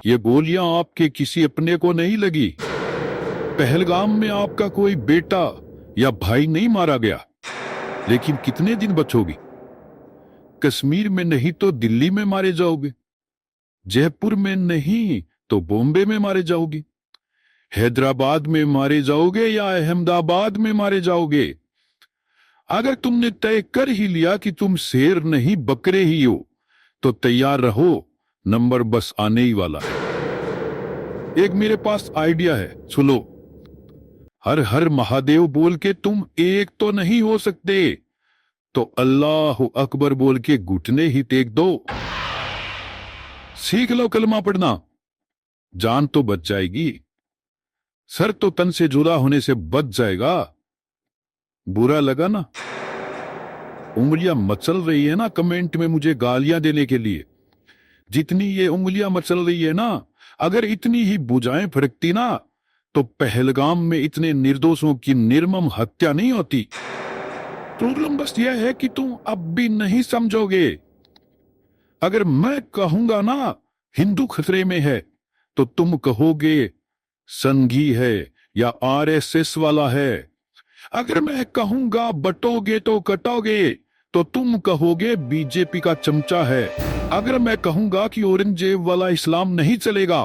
ये गोलियां आपके किसी अपने को नहीं लगी। पहलगाम में आपका कोई बेटा या भाई नहीं मारा गया, लेकिन कितने दिन बचोगी? कश्मीर में नहीं तो दिल्ली में मारे जाओगे, जयपुर में नहीं तो बॉम्बे में मारे जाओगे, हैदराबाद में मारे जाओगे या अहमदाबाद में मारे जाओगे। अगर तुमने तय कर ही लिया कि तुम शेर नहीं बकरे ही हो, तो तैयार रहो, नंबर बस आने ही वाला है। एक मेरे पास आइडिया है, सुनो। हर हर महादेव बोल के तुम एक तो नहीं हो सकते, तो अल्लाह अकबर बोल के घुटने ही टेक दो। सीख लो कलमा पढ़ना, जान तो बच जाएगी, सर तो तन से जुदा होने से बच जाएगा। बुरा लगा ना? उंगलियां मचल रही है ना कमेंट में मुझे गालियां देने के लिए। जितनी ये उंगलियां मचल रही है ना, अगर इतनी ही भुजाएं फड़कती ना, तो पहलगाम में इतने निर्दोषों की निर्मम हत्या नहीं होती। प्रॉब्लम बस यह है कि तुम अब भी नहीं समझोगे। अगर मैं कहूंगा ना हिंदू खतरे में है, तो तुम कहोगे संघी है या आरएसएस वाला है। अगर मैं कहूंगा बटोगे तो कटोगे, तो तुम कहोगे बीजेपी का चमचा है। अगर मैं कहूंगा कि औरंगजेब वाला इस्लाम नहीं चलेगा,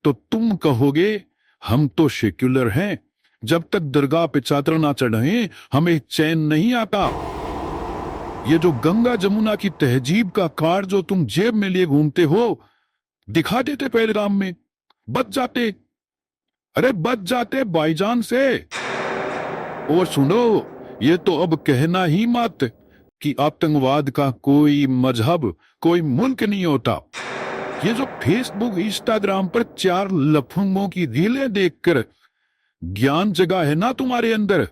तो तुम कहोगे हम तो सेक्युलर हैं, जब तक दरगाह पे चादर ना चढ़ाएं हमें चैन नहीं आता। ये जो गंगा जमुना की तहजीब का कार्ड जो तुम जेब में लिए घूमते हो, दिखा देते पहलगाम में, बच जाते। अरे बच जाते भाईजान से। और सुनो, ये तो अब कहना ही मत कि आतंकवाद का कोई मजहब, कोई मुल्क नहीं होता। ये जो फेसबुक इंस्टाग्राम पर 4 लफंगों की रीलें देखकर ज्ञान जगा है ना तुम्हारे अंदर,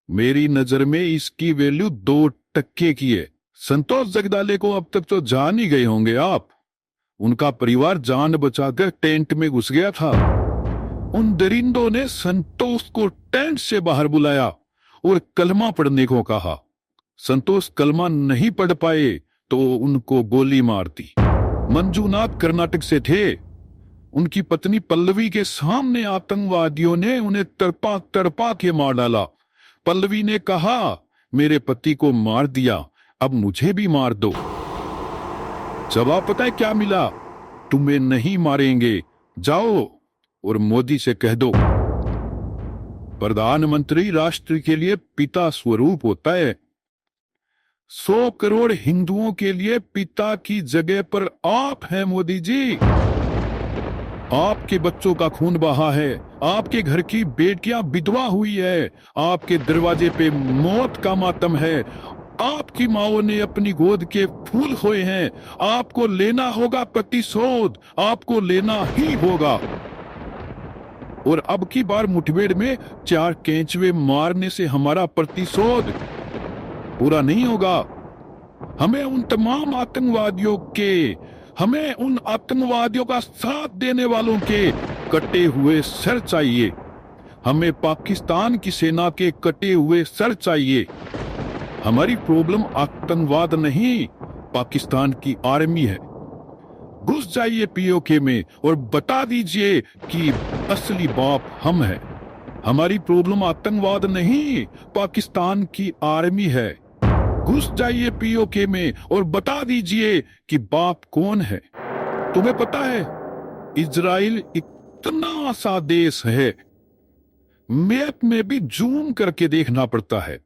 मेरी नजर में इसकी वैल्यू 2% की है। संतोष जगदाले को अब तक तो जान ही गए होंगे आप। उनका परिवार जान बचाकर टेंट में घुस गया था। उन दरिंदों ने संतोष को टेंट से बाहर बुलाया और कलमा पढ़ने को कहा। संतोष कलमा नहीं पढ़ पाए तो उनको गोली मार दी। मंजूनाथ कर्नाटक से थे। उनकी पत्नी पल्लवी के सामने आतंकवादियों ने उन्हें तड़पा तड़पा के मार डाला। पल्लवी ने कहा, मेरे पति को मार दिया, अब मुझे भी मार दो। जवाब पता है क्या मिला? तुम्हें नहीं मारेंगे, जाओ और मोदी से कह दो। प्रधानमंत्री राष्ट्र के लिए पिता स्वरूप होता है। 100 करोड़ हिंदुओं के लिए पिता की जगह पर आप हैं मोदी जी। आपके बच्चों का खून बहा है, आपके घर की बेटियां विधवा हुई है, आपके दरवाजे पे मौत का मातम है, आपकी माओ ने अपनी गोद के फूल खोए हैं। आपको लेना होगा प्रतिशोध, आपको लेना ही होगा। और अब की बार मुठभेड़ में 4 केंचुए मारने से हमारा प्रतिशोध पूरा नहीं होगा। हमें उन तमाम आतंकवादियों के, हमें उन आतंकवादियों का साथ देने वालों के कटे हुए सर चाहिए। हमें पाकिस्तान की सेना के कटे हुए सर चाहिए। हमारी प्रॉब्लम आतंकवाद नहीं, पाकिस्तान की आर्मी है। घुस जाइए पीओके में और बता दीजिए कि असली बाप हम हैं। हमारी प्रॉब्लम आतंकवाद नहीं, पाकिस्तान की आर्मी है। घुस जाइए पीओके में और बता दीजिए कि बाप कौन है। तुम्हें पता है इजराइल इतना सा देश है, मैप में भी जूम करके देखना पड़ता है।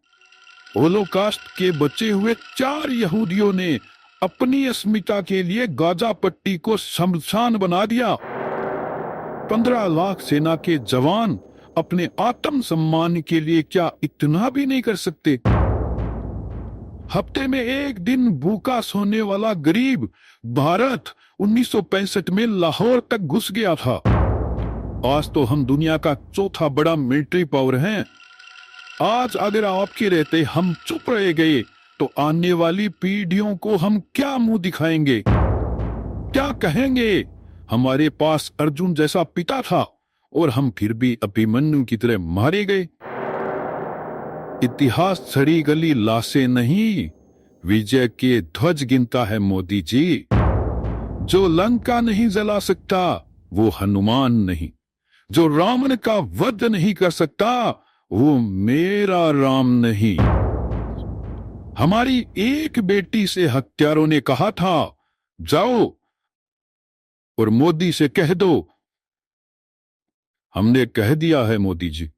होलोकास्ट के बचे हुए 4 यहूदियों ने अपनी अस्मिता के लिए गाजा पट्टी को शमशान बना दिया। 15 लाख सेना के जवान अपने आत्म सम्मान के लिए क्या इतना भी नहीं कर सकते? हफ्ते में एक दिन भूखा सोने वाला गरीब भारत 1965 में लाहौर तक घुस गया था। आज तो हम दुनिया का 4था बड़ा मिलिट्री पावर हैं। आज अगर आपके रहते हम चुप रह गए तो आने वाली पीढ़ियों को हम क्या मुंह दिखाएंगे, क्या कहेंगे? हमारे पास अर्जुन जैसा पिता था और हम फिर भी अभिमन्यु की तरह मारे गए। इतिहास सड़ी गली लाशें नहीं, विजय के ध्वज गिनता है मोदी जी। जो लंका नहीं जला सकता वो हनुमान नहीं। जो रावण का वध नहीं कर सकता वो मेरा राम नहीं। हमारी एक बेटी से हत्यारों ने कहा था जाओ और मोदी से कह दो। हमने कह दिया है मोदी जी,